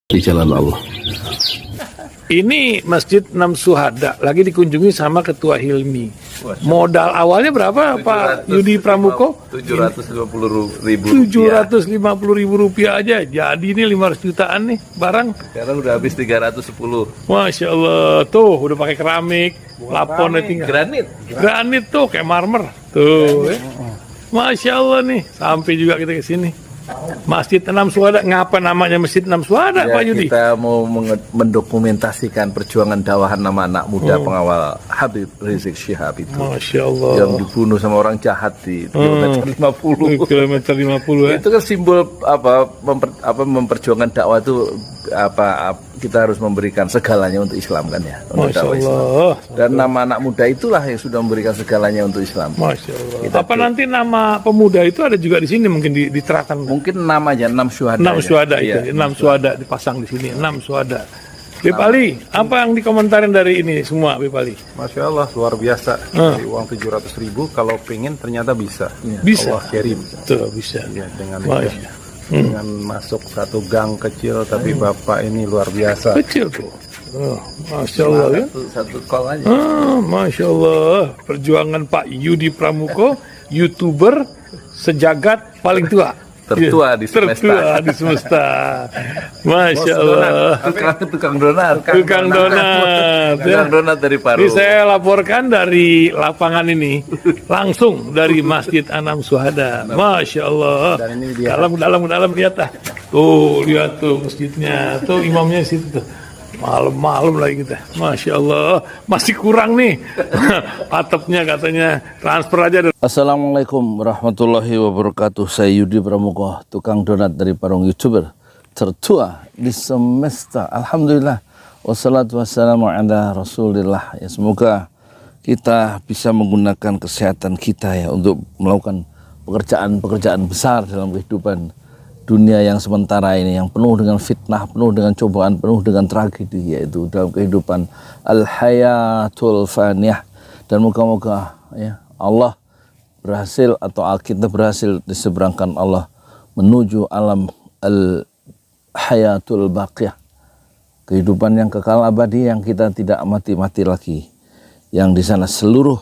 di jalan Allah. Ini Masjid Enam Syuhada lagi dikunjungi sama Ketua Hilmi. Modal awalnya berapa Pak Yudi Pramuko? 750.000 rupiah aja. Jadi ini 500 jutaan nih barang. Sekarang udah habis 310. Masya Allah, tuh udah pakai keramik, plafonnya tinggal. Granit tuh kayak marmer. Tuh, Masya Allah nih, sampai juga kita ke sini. Masjid Enam Syuhada, ngapa namanya Masjid Enam Syuhada, Ya, Pak Yudi? kita mau mendokumentasikan perjuangan dakwah nama anak muda pengawal Habib Rizik Syihab itu. Masya Allah. Yang dibunuh sama orang jahat di kilometer 50. Kilometer 50 ya. Itu kan simbol memperjuangkan dakwah itu kita harus memberikan segalanya untuk Islam kan ya. Untuk Masya dakwah Islam. Allah. Dan nama anak muda itulah yang sudah memberikan segalanya untuk Islam. Masya Allah. Apa nanti nama pemuda itu ada juga di sini mungkin diterapkan? Mungkin namanya Enam Syuhada. Enam Syuhada itu, Iya. Enam Syuhada dipasang di sini, Enam Syuhada. Beb Ali, apa yang dikomentarin dari ini semua, Beb Ali? Masya Allah, luar biasa. Dari uang 700.000, kalau pengen ternyata bisa. Bisa. Allah kirim. Tuh, bisa. Ya, dengan Masya. dengan masuk satu gang kecil, tapi Bapak ini luar biasa. Kecil tuh. Oh, Masya Allah ya. Satu call aja. Masya Allah. Perjuangan Pak Yudi Pramuko, YouTuber sejagat paling tua. Tertua di semesta. Tertua di semesta. Masya Allah. Tukang donat. Tukang donat. Tukang donat dari Paru. Ini saya laporkan dari lapangan ini, langsung dari Masjid Enam Syuhada. Masya Allah. Dan ini dia. Dalam lihat ah. Tuh lihat tuh masjidnya, tuh imamnya di situ tuh. Malam-malam lagi kita. Masya Allah, masih kurang nih. Atapnya katanya transfer aja. Assalamualaikum warahmatullahi wabarakatuh. Saya Yudi Pramuko, tukang donat dari Parung, YouTuber tertua di semesta. Alhamdulillah. Wassalatu wassalamu ala rasulillah. Ya, semoga kita bisa menggunakan kesehatan kita ya untuk melakukan pekerjaan-pekerjaan besar dalam kehidupan dunia yang sementara ini, yang penuh dengan fitnah, penuh dengan cobaan, penuh dengan tragedi, yaitu dalam kehidupan al-hayatul faniyah. Dan moga-moga ya Allah berhasil atau kita berhasil diseberangkan Allah menuju alam al-hayatul baqiyah, kehidupan yang kekal abadi yang kita tidak mati-mati lagi, yang di sana seluruh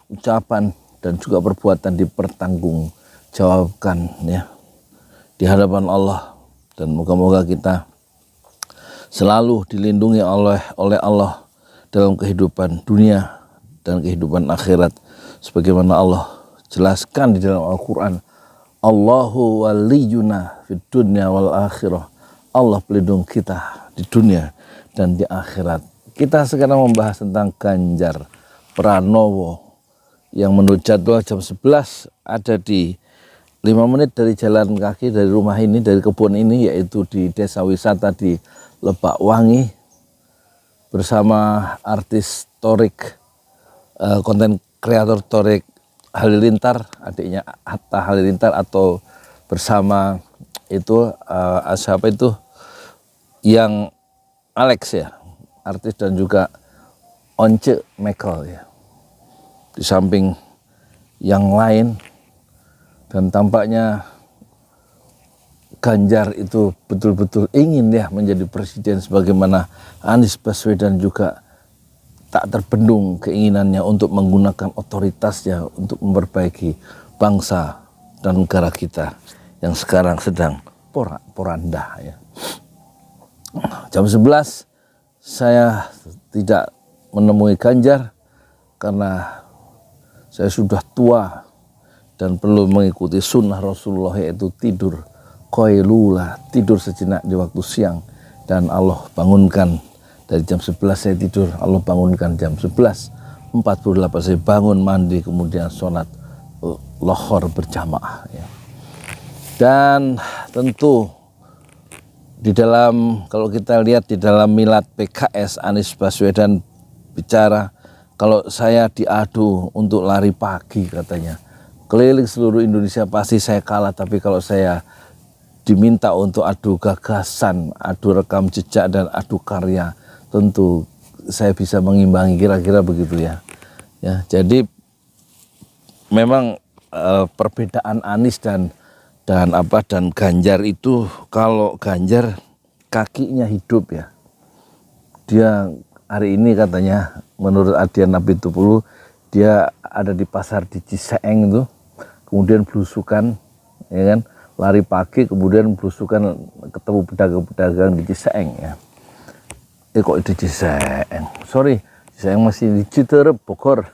ucapan dan juga perbuatan dipertanggungjawabkan ya di hadapan Allah. Dan moga-moga kita selalu dilindungi oleh Allah dalam kehidupan dunia dan kehidupan akhirat, sebagaimana Allah jelaskan di dalam Al-Quran, Allahu waliyuna fid dunya wal akhirah. Allah pelindung kita di dunia dan di akhirat. Kita sekarang membahas tentang Ganjar Pranowo yang menurut jadwal jam 11 ada di 5 menit dari jalan kaki dari rumah ini, dari kebun ini, yaitu di desa wisata di Lebak Wangi, bersama artis Torik, konten kreator Torik Halilintar, adiknya Hatta Halilintar, atau bersama itu siapa itu yang Alex ya, artis, dan juga Once Michael ya, di samping yang lain. Dan tampaknya Ganjar itu betul-betul ingin ya menjadi presiden, sebagaimana Anies Baswedan juga tak terbendung keinginannya untuk menggunakan otoritasnya untuk memperbaiki bangsa dan negara kita yang sekarang sedang porak-poranda ya. Jam 11 saya tidak menemui Ganjar karena saya sudah tua dan perlu mengikuti sunnah Rasulullah, yaitu tidur qailula, tidur sejenak di waktu siang. Dan Allah bangunkan, dari jam 11 saya tidur, Allah bangunkan jam 11.48 saya bangun, mandi, kemudian sholat lohor berjamaah ya. Dan tentu di dalam, kalau kita lihat di dalam milad PKS, Anies Baswedan bicara, kalau saya diadu untuk lari pagi katanya, keliling seluruh Indonesia pasti saya kalah, tapi kalau saya diminta untuk adu gagasan, adu rekam jejak, dan adu karya, tentu saya bisa mengimbangi, kira-kira begitu ya. Ya, jadi memang perbedaan Anies dan Ganjar itu, kalau Ganjar kakinya hidup ya. Dia hari ini katanya menurut Adian Napitupulu dia ada di pasar di Ciseeng itu, kemudian belusukan, ya kan, lari pagi kemudian belusukan ketemu pedagang-pedagang di Ciseeng ya. Kok di Ciseeng? Sorry, Ciseeng masih di Citerep, Bogor.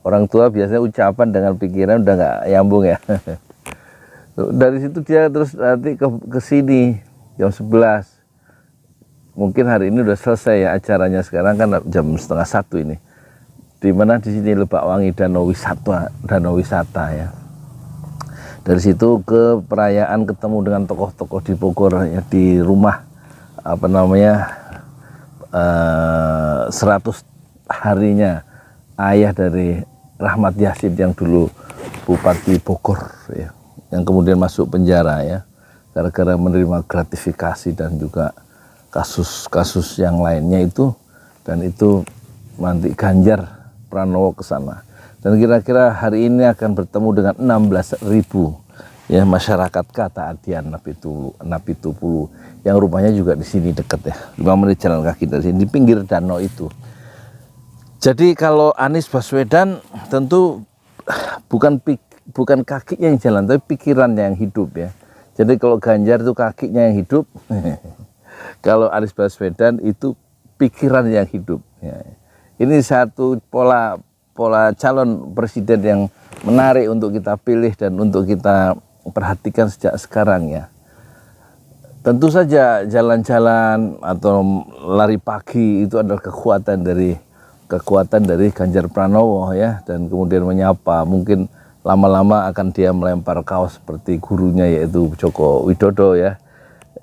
Orang tua biasanya ucapan dengan pikiran udah nggak nyambung ya. Dari situ dia terus nanti ke sini jam 11. Mungkin hari ini udah selesai ya acaranya, sekarang kan jam 12:30 ini. Di mana di sini Lebakwangi Danau Wisata ya. Dari situ ke perayaan ketemu dengan tokoh-tokoh di Bogor ya, di rumah 100 harinya ayah dari Rahmat Yassin yang dulu Bupati Bogor ya, yang kemudian masuk penjara ya gara-gara menerima gratifikasi dan juga kasus-kasus yang lainnya itu, dan itu nanti Ganjar Pranowo ke sana. Dan kira-kira hari ini akan bertemu dengan 16.000 ya masyarakat kata Adian Napitupulu yang rumahnya juga di sini dekat ya, 5 menit jalan kaki dari sini, di pinggir danau itu. Jadi kalau Anies Baswedan tentu bukan kakinya yang jalan, tapi pikirannya yang hidup ya. Jadi kalau Ganjar itu kakinya yang hidup, kalau Anies Baswedan itu pikiran yang hidup. Ya. Ini satu pola calon presiden yang menarik untuk kita pilih dan untuk kita perhatikan sejak sekarang ya. Tentu saja jalan-jalan atau lari pagi itu adalah kekuatan dari Ganjar Pranowo ya, dan kemudian menyapa, mungkin lama-lama akan dia melempar kaos seperti gurunya yaitu Joko Widodo ya.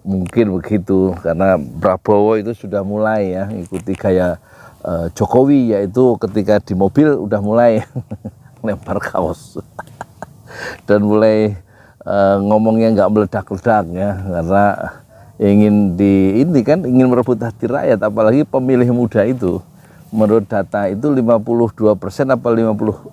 Mungkin begitu, karena Prabowo itu sudah mulai ya ikuti gaya Jokowi, yaitu ketika di mobil udah mulai lempar kaos dan mulai ngomongnya nggak meledak-ledak ya, karena ingin ingin merebut hati rakyat, apalagi pemilih muda itu. Menurut data itu 52% apa 56%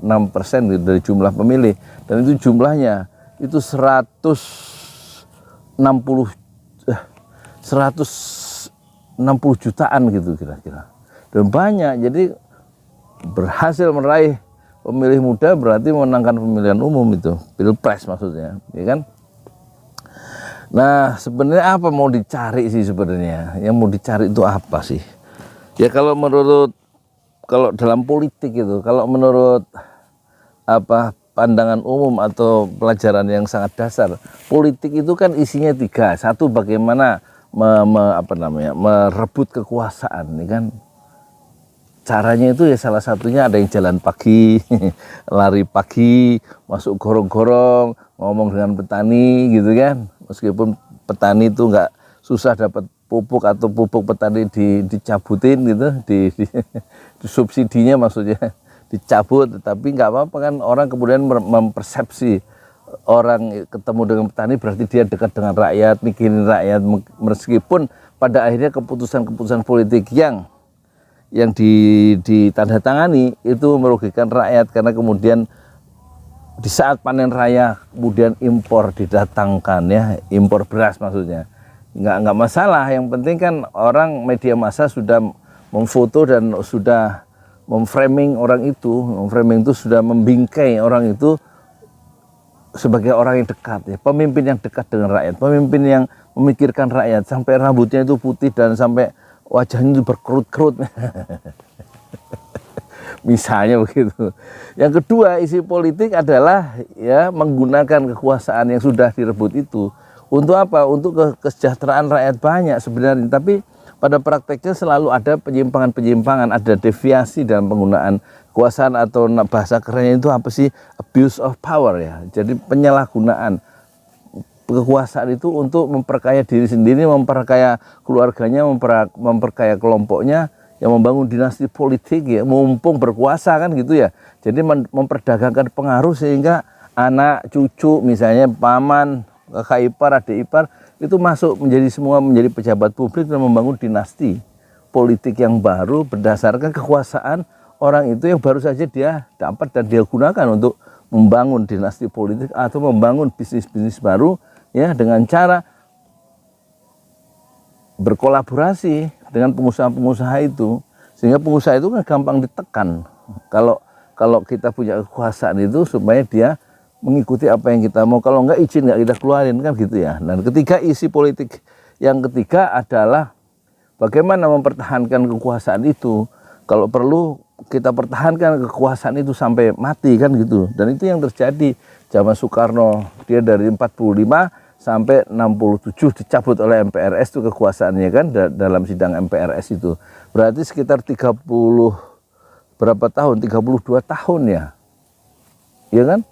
gitu dari jumlah pemilih, dan itu jumlahnya itu 160 jutaan gitu kira-kira, dan banyak. Jadi berhasil meraih pemilih muda berarti menangkan pemilihan umum, itu pilpres maksudnya ya kan. Nah sebenarnya apa mau dicari sih sebenarnya, yang mau dicari itu apa sih ya, kalau dalam politik itu, kalau menurut pandangan umum atau pelajaran yang sangat dasar, politik itu kan isinya 3. Satu, bagaimana merebut kekuasaan, ini kan. Caranya itu ya salah satunya ada yang jalan pagi, lari pagi, masuk gorong-gorong, ngomong dengan petani gitu kan. Meskipun petani itu nggak susah dapat pupuk atau pupuk petani dicabutin gitu, disubsidinya maksudnya dicabut, tapi nggak apa-apa kan, orang kemudian mempersepsi orang ketemu dengan petani berarti dia dekat dengan rakyat, mikirin rakyat, meskipun pada akhirnya keputusan-keputusan politik yang ditandatangani itu merugikan rakyat, karena kemudian di saat panen raya kemudian impor didatangkan ya, impor beras maksudnya. Nggak masalah, yang penting kan orang media massa sudah memfoto dan sudah memframing orang itu, sudah membingkai orang itu sebagai orang yang dekat ya, pemimpin yang dekat dengan rakyat, pemimpin yang memikirkan rakyat, sampai rambutnya itu putih dan sampai wajahnya itu berkerut-kerut. Misalnya begitu. Yang kedua, isi politik adalah ya menggunakan kekuasaan yang sudah direbut itu untuk apa? Untuk kesejahteraan rakyat banyak sebenarnya, tapi pada prakteknya selalu ada penyimpangan-penyimpangan, ada deviasi dalam penggunaan kekuasaan, atau bahasa kerennya itu apa sih? Abuse of power ya. Jadi penyalahgunaan kekuasaan itu untuk memperkaya diri sendiri, memperkaya keluarganya, memperkaya kelompoknya, yang membangun dinasti politik ya, mumpung berkuasa kan gitu ya. Jadi memperdagangkan pengaruh sehingga anak cucu misalnya paman, kakak ipar, adik ipar itu masuk menjadi pejabat publik dan membangun dinasti politik yang baru berdasarkan kekuasaan orang itu yang baru saja dia dapat dan dia gunakan untuk membangun dinasti politik atau membangun bisnis-bisnis baru ya, dengan cara berkolaborasi dengan pengusaha-pengusaha itu, sehingga pengusaha itu kan gampang ditekan. Kalau kita punya kekuasaan itu supaya dia mengikuti apa yang kita mau, kalau enggak izin enggak kita keluarin kan gitu ya. Dan ketiga, isi politik yang ketiga adalah bagaimana mempertahankan kekuasaan itu. Kalau perlu kita pertahankan kekuasaan itu sampai mati kan gitu. Dan itu yang terjadi zaman Soekarno, dia dari 45 sampai 67 dicabut oleh MPRS itu kekuasaannya kan dalam sidang MPRS itu. Berarti sekitar 30 berapa tahun? 32 tahun ya. Iya kan?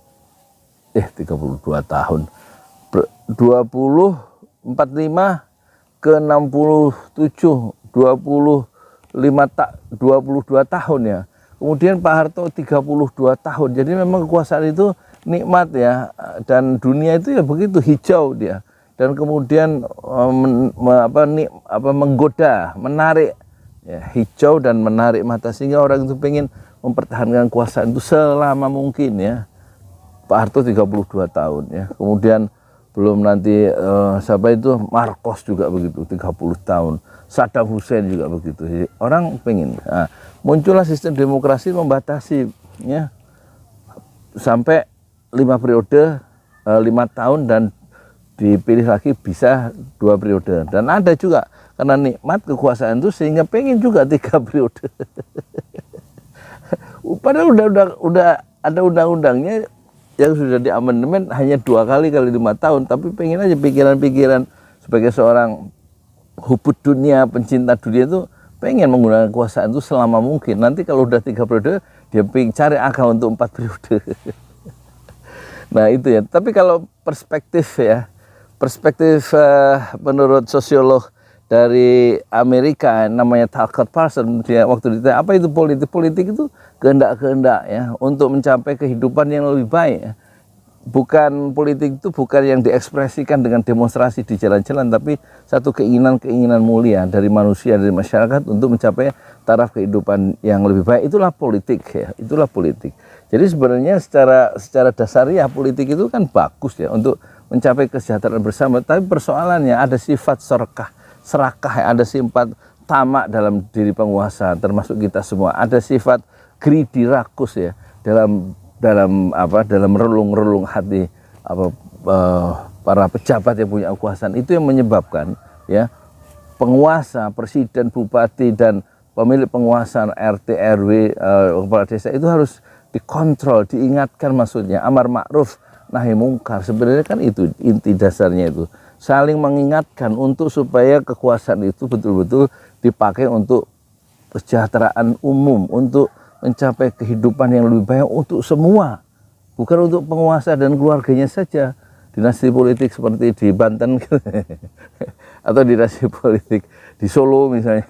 32 tahun. 45 ke 67, 22 tahun ya. Kemudian Pak Harto 32 tahun. Jadi memang kekuasaan itu nikmat ya, dan dunia itu ya begitu hijau dia. Dan kemudian menggoda, menarik ya, hijau dan menarik mata, sehingga orang itu pengen mempertahankan kekuasaan itu selama mungkin ya. Pak Harto 32 tahun ya. Kemudian belum nanti siapa itu Marcos juga begitu 30 tahun. Saddam Hussein juga begitu. Jadi, orang pengen. Nah, muncullah sistem demokrasi membatasi ya sampai 5 periode, 5 tahun, dan dipilih lagi bisa 2 periode. Dan ada juga karena nikmat kekuasaan itu sehingga pengen juga 3 periode. Padahal udah ada undang-undangnya yang sudah diamandemen hanya 2 kali 5 tahun, tapi pengen aja pikiran-pikiran sebagai seorang hubud dunia, pencinta dunia itu pengen menggunakan kekuasaan itu selama mungkin. Nanti kalau udah 3 periode dia pengen cari akal untuk 4 periode. Nah itu ya. Tapi kalau perspektif menurut sosiolog dari Amerika namanya Talcott Parsons, dia waktu ditanya apa itu politik itu kehendak ya untuk mencapai kehidupan yang lebih baik ya. Bukan politik itu bukan yang diekspresikan dengan demonstrasi di jalan-jalan, tapi satu keinginan mulia dari manusia, dari masyarakat untuk mencapai taraf kehidupan yang lebih baik. Itulah politik ya, itulah politik. Jadi sebenarnya secara dasariah politik itu kan bagus ya untuk mencapai kesejahteraan bersama, tapi persoalannya ada sifat serakah, ada sifat tamak dalam diri penguasa, termasuk kita semua. Ada sifat greedy, rakus ya dalam relung-relung hati para pejabat yang punya kekuasaan. Itu yang menyebabkan ya penguasa, presiden, bupati, dan pemilik penguasaan RT, RW, kepala desa itu harus dikontrol, diingatkan, maksudnya amar ma'ruf nahi mungkar. Sebenarnya kan itu inti dasarnya, itu saling mengingatkan untuk supaya kekuasaan itu betul-betul dipakai untuk kesejahteraan umum, untuk mencapai kehidupan yang lebih baik untuk semua, bukan untuk penguasa dan keluarganya saja. Dinasti politik seperti di Banten atau dinasti politik di Solo misalnya,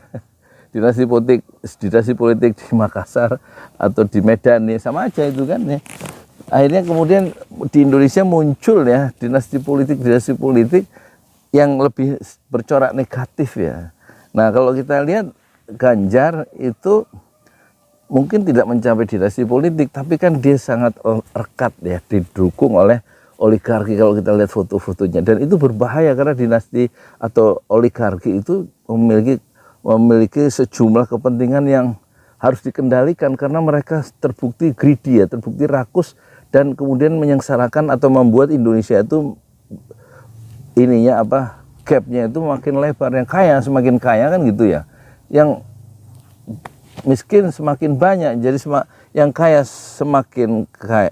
dinasti politik di Makassar atau di Medan ya sama aja itu kan ya. Akhirnya kemudian di Indonesia muncul ya dinasti politik yang lebih bercorak negatif ya. Nah kalau kita lihat Ganjar itu mungkin tidak mencapai dinasti politik, tapi kan dia sangat rekat ya, didukung oleh oligarki kalau kita lihat foto-fotonya. Dan itu berbahaya karena dinasti atau oligarki itu memiliki sejumlah kepentingan yang harus dikendalikan karena mereka terbukti greedy ya, terbukti rakus, dan kemudian menyengsarakan atau membuat Indonesia itu gapnya itu makin lebar. Yang kaya semakin kaya kan gitu ya, yang miskin semakin banyak. Jadi yang kaya semakin kaya,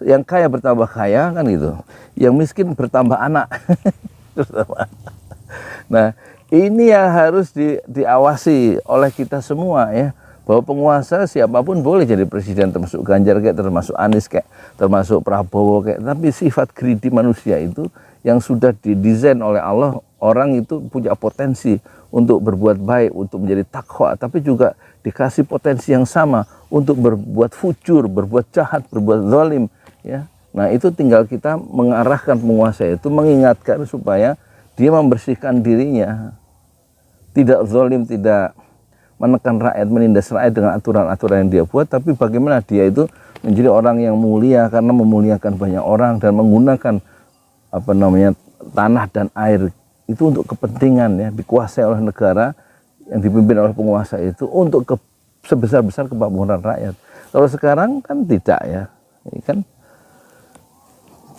yang kaya bertambah kaya kan gitu, yang miskin bertambah anak. Nah ini yang harus diawasi oleh kita semua ya, bahwa penguasa siapapun boleh jadi presiden, termasuk Ganjar kayak, termasuk Anies kayak, termasuk Prabowo kayak, tapi sifat greedy manusia itu yang sudah didesain oleh Allah, orang itu punya potensi untuk berbuat baik, untuk menjadi takwa, tapi juga dikasih potensi yang sama untuk berbuat fujur, berbuat jahat, berbuat zalim ya. Nah itu tinggal kita mengarahkan penguasa itu, mengingatkan supaya dia membersihkan dirinya, tidak zalim, tidak menekan rakyat, menindas rakyat dengan aturan-aturan yang dia buat, tapi bagaimana dia itu menjadi orang yang mulia karena memuliakan banyak orang dan menggunakan tanah dan air itu untuk kepentingan ya, dikuasai oleh negara yang dipimpin oleh penguasa itu untuk sebesar-besar kemakmuran rakyat. Kalau sekarang kan tidak ya, ini kan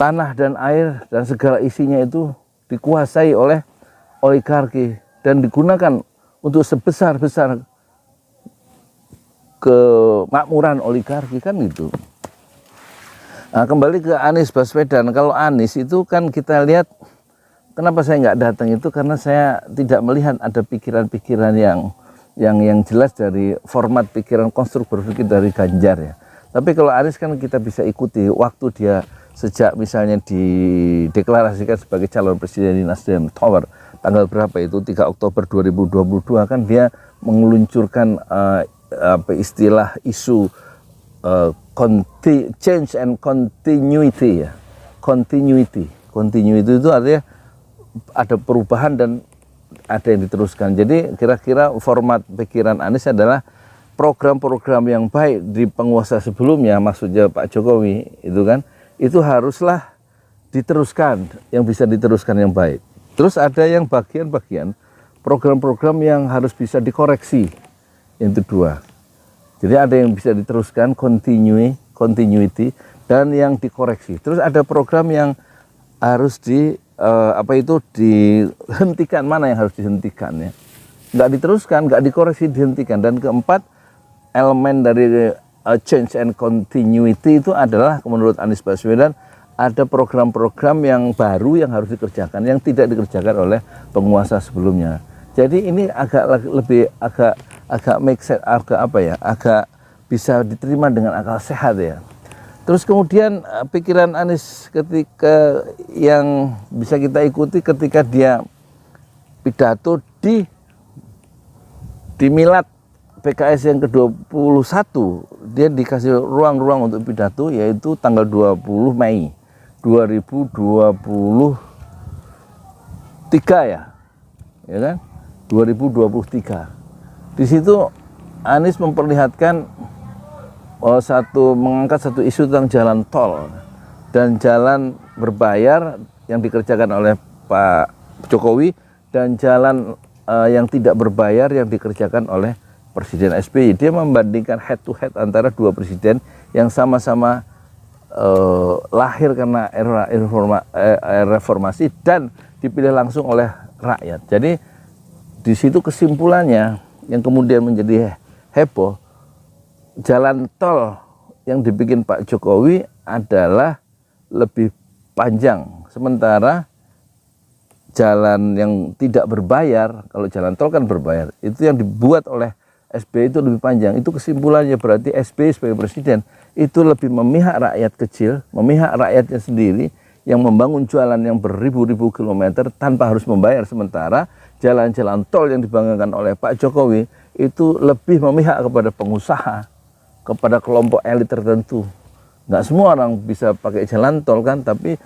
tanah dan air dan segala isinya itu dikuasai oleh oligarki dan digunakan untuk sebesar-besar kemakmuran oligarki kan gitu. Nah, kembali ke Anies Baswedan. Kalau Anies itu kan kita lihat, kenapa saya nggak datang itu karena saya tidak melihat ada pikiran-pikiran yang jelas dari format pikiran konstruk berpikir dari Ganjar ya. Tapi kalau Anies kan kita bisa ikuti waktu dia sejak misalnya dideklarasikan sebagai calon presiden di Nasdem Tower tanggal berapa itu 3 Oktober 2022 kan dia mengeluncurkan istilah isu change and continuity ya. Continuity itu artinya ada perubahan dan ada yang diteruskan. Jadi kira-kira format pikiran Anies adalah program-program yang baik di penguasa sebelumnya, maksudnya Pak Jokowi itu kan, itu haruslah diteruskan, yang bisa diteruskan yang baik. Terus ada yang bagian-bagian program-program yang harus bisa dikoreksi, yang kedua. Jadi ada yang bisa diteruskan, continuity, dan yang dikoreksi. Terus ada program yang harus dihentikan, mana yang harus dihentikan ya. Nggak diteruskan, nggak dikoreksi, dihentikan. Dan keempat, elemen dari change and continuity itu adalah menurut Anies Baswedan ada program-program yang baru yang harus dikerjakan yang tidak dikerjakan oleh penguasa sebelumnya. Jadi ini agak make sense, agak bisa diterima dengan akal sehat ya. Terus kemudian pikiran Anies ketika yang bisa kita ikuti ketika dia pidato di milad PKS yang ke-21, dia dikasih ruang-ruang untuk pidato yaitu tanggal 20 Mei 2023 ya kan? 2023. Di situ Anies memperlihatkan mengangkat satu isu tentang jalan tol dan jalan berbayar yang dikerjakan oleh Pak Jokowi dan jalan yang tidak berbayar yang dikerjakan oleh Presiden SBY. Dia membandingkan head to head antara dua presiden yang sama-sama lahir karena era reformasi dan dipilih langsung oleh rakyat. Jadi di situ kesimpulannya yang kemudian menjadi heboh, jalan tol yang dibikin Pak Jokowi adalah lebih panjang, sementara jalan yang tidak berbayar, kalau jalan tol kan berbayar, itu yang dibuat oleh SBY itu lebih panjang. Itu kesimpulannya berarti SBY sebagai presiden itu lebih memihak rakyat kecil, memihak rakyatnya sendiri yang membangun jalan yang beribu-ribu kilometer tanpa harus membayar, sementara jalan-jalan tol yang dibangunkan oleh Pak Jokowi itu lebih memihak kepada pengusaha, kepada kelompok elit tertentu. Nggak semua orang bisa pakai jalan tol kan, tapi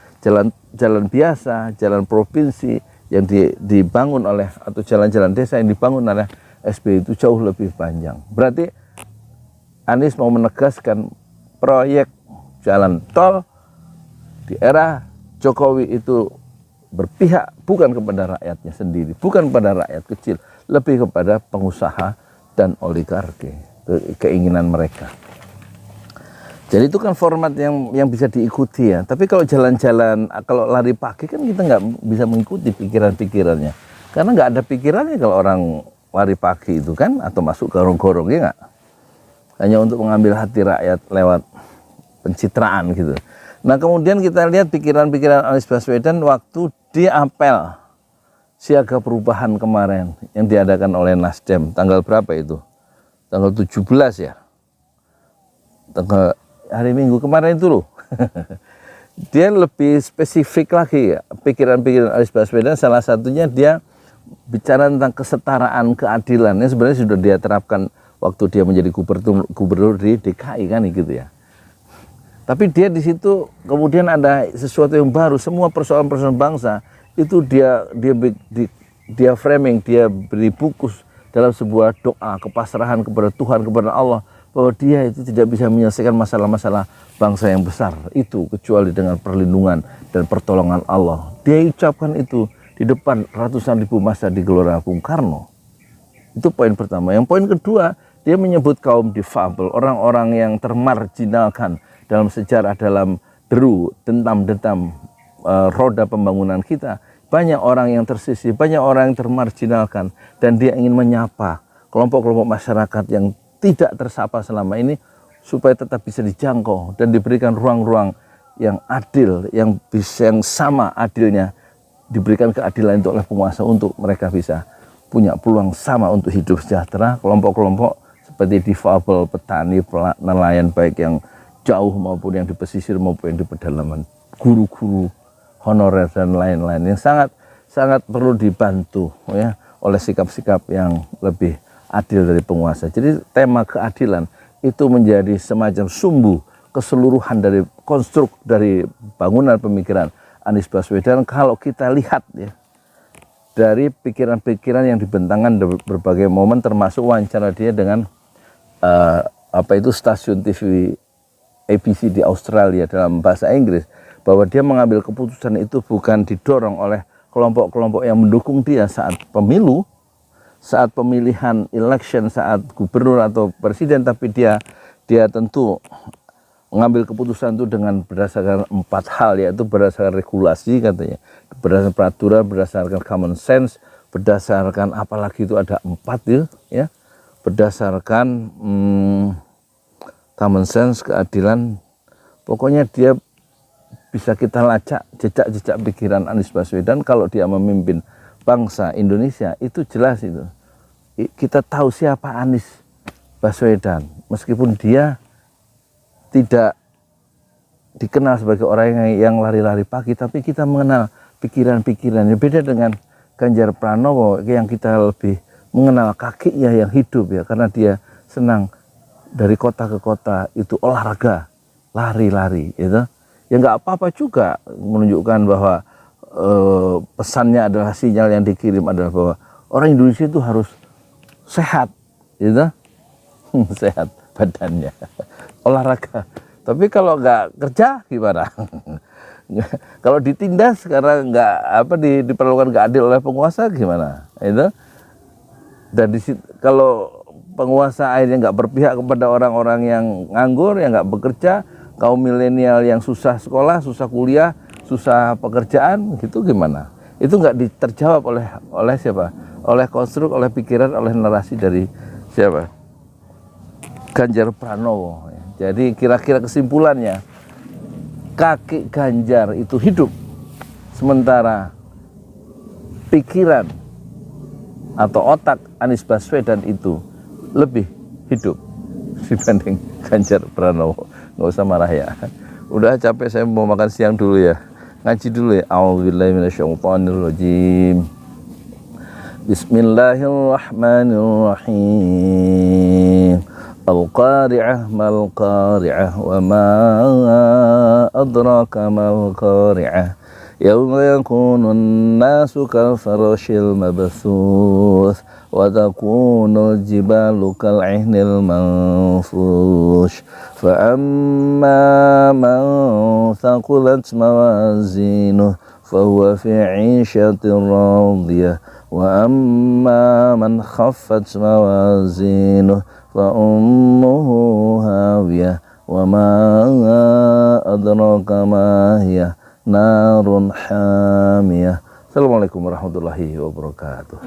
jalan biasa, jalan provinsi yang dibangun oleh, atau jalan-jalan desa yang dibangun oleh SBY itu jauh lebih panjang. Berarti Anies mau menegaskan proyek jalan tol di era Jokowi itu berpihak bukan kepada rakyatnya sendiri, bukan pada rakyat kecil, lebih kepada pengusaha dan oligarki, keinginan mereka. Jadi itu kan format yang bisa diikuti ya. Tapi kalau jalan-jalan, kalau lari pagi kan kita nggak bisa mengikuti pikiran-pikirannya. Karena nggak ada pikirannya kalau orang lari pagi itu kan, atau masuk gorong-gorong ya nggak. Hanya untuk mengambil hati rakyat lewat pencitraan gitu. Nah kemudian kita lihat pikiran-pikiran Anies Baswedan waktu di apel siaga perubahan kemarin yang diadakan oleh Nasdem. Tanggal berapa itu? Tanggal 17 ya? Tanggal hari Minggu kemarin itu loh. Dia lebih spesifik lagi ya, pikiran-pikiran Anies Baswedan, salah satunya dia bicara tentang kesetaraan, keadilan yang sebenarnya sudah dia terapkan waktu dia menjadi gubernur di DKI kan gitu ya. Tapi dia di situ kemudian ada sesuatu yang baru, semua persoalan-persoalan bangsa itu dia framing, dia beri bungkus dalam sebuah doa kepasrahan kepada Tuhan, kepada Allah, bahwa dia itu tidak bisa menyelesaikan masalah-masalah bangsa yang besar itu kecuali dengan perlindungan dan pertolongan Allah. Dia ucapkan itu di depan ratusan ribu massa di Gelora Bung Karno. Itu poin pertama. Yang poin kedua, dia menyebut kaum difabel, orang-orang yang termarginalkan dalam sejarah, dalam deru, dentam-dentam roda pembangunan kita. Banyak orang yang tersisih, banyak orang yang termarginalkan, dan dia ingin menyapa kelompok-kelompok masyarakat yang tidak tersapa selama ini supaya tetap bisa dijangkau dan diberikan ruang-ruang yang adil, yang sama adilnya, diberikan keadilan itu oleh penguasa untuk mereka bisa punya peluang sama untuk hidup sejahtera. Kelompok-kelompok seperti difabel, petani, nelayan, baik yang jauh maupun yang di pesisir maupun yang di pedalaman, guru-guru honorer dan lain-lain, yang sangat perlu dibantu ya oleh sikap-sikap yang lebih adil dari penguasa. Jadi tema keadilan itu menjadi semacam sumbu keseluruhan dari konstruk dari bangunan pemikiran Anies Baswedan. Kalau kita lihat ya, dari pikiran-pikiran yang dibentangkan berbagai momen, termasuk wawancara dia dengan stasiun TV ABC di Australia dalam bahasa Inggris, bahwa dia mengambil keputusan itu bukan didorong oleh kelompok-kelompok yang mendukung dia saat pemilu, saat pemilihan election, saat gubernur atau presiden, tapi dia tentu mengambil keputusan itu dengan berdasarkan 4 hal, yaitu berdasarkan regulasi katanya, berdasarkan peraturan, berdasarkan common sense, berdasarkan apalagi itu ada 4 ya, berdasarkan common sense, keadilan, pokoknya dia bisa kita lacak jejak-jejak pikiran Anies Baswedan. Kalau dia memimpin bangsa Indonesia itu jelas itu. Kita tahu siapa Anies Baswedan, meskipun dia tidak dikenal sebagai orang yang lari-lari pagi, tapi kita mengenal pikiran-pikirannya. Beda dengan Ganjar Pranowo yang kita lebih mengenal kakinya yang hidup ya, karena dia senang dari kota ke kota itu olahraga, lari-lari gitu. Ya nggak apa-apa juga, menunjukkan bahwa pesannya adalah, sinyal yang dikirim adalah bahwa orang Indonesia itu harus sehat, gitu, sehat badannya, olahraga. Tapi kalau nggak kerja gimana? Kalau ditindas karena nggak diperlukan nggak adil oleh penguasa gimana? Itu. Dan kalau penguasa akhirnya nggak berpihak kepada orang-orang yang nganggur, yang nggak bekerja, kaum milenial yang susah sekolah, susah kuliah, susah pekerjaan, gitu gimana? Itu nggak terjawab oleh siapa? Oleh konstruk, oleh pikiran, oleh narasi dari siapa? Ganjar Pranowo. Jadi kira-kira kesimpulannya, kaki Ganjar itu hidup, sementara pikiran atau otak Anies Baswedan itu lebih hidup dibanding Ganjar Pranowo. Nggak usah marah ya. Udah capek, saya mau makan siang dulu ya. Ngaji dulu ya. A'udzubillahi minasyaitonirrajim. Bismillahirrahmanirrahim. Al-qari'ah mal-qari'ah wa ma adraka mal-qari'ah. Yawma yakunun nasu kalfarashil mabthuth wa takunul jibalu kal'ihnil manfush. فأما من ثقلت موازينه فهو في عيشة راضية وأما من خفت موازينه فأمه هاوية وما أدراك ما هي نار حامية. Assalamualaikum warahmatullahi wabarakatuh.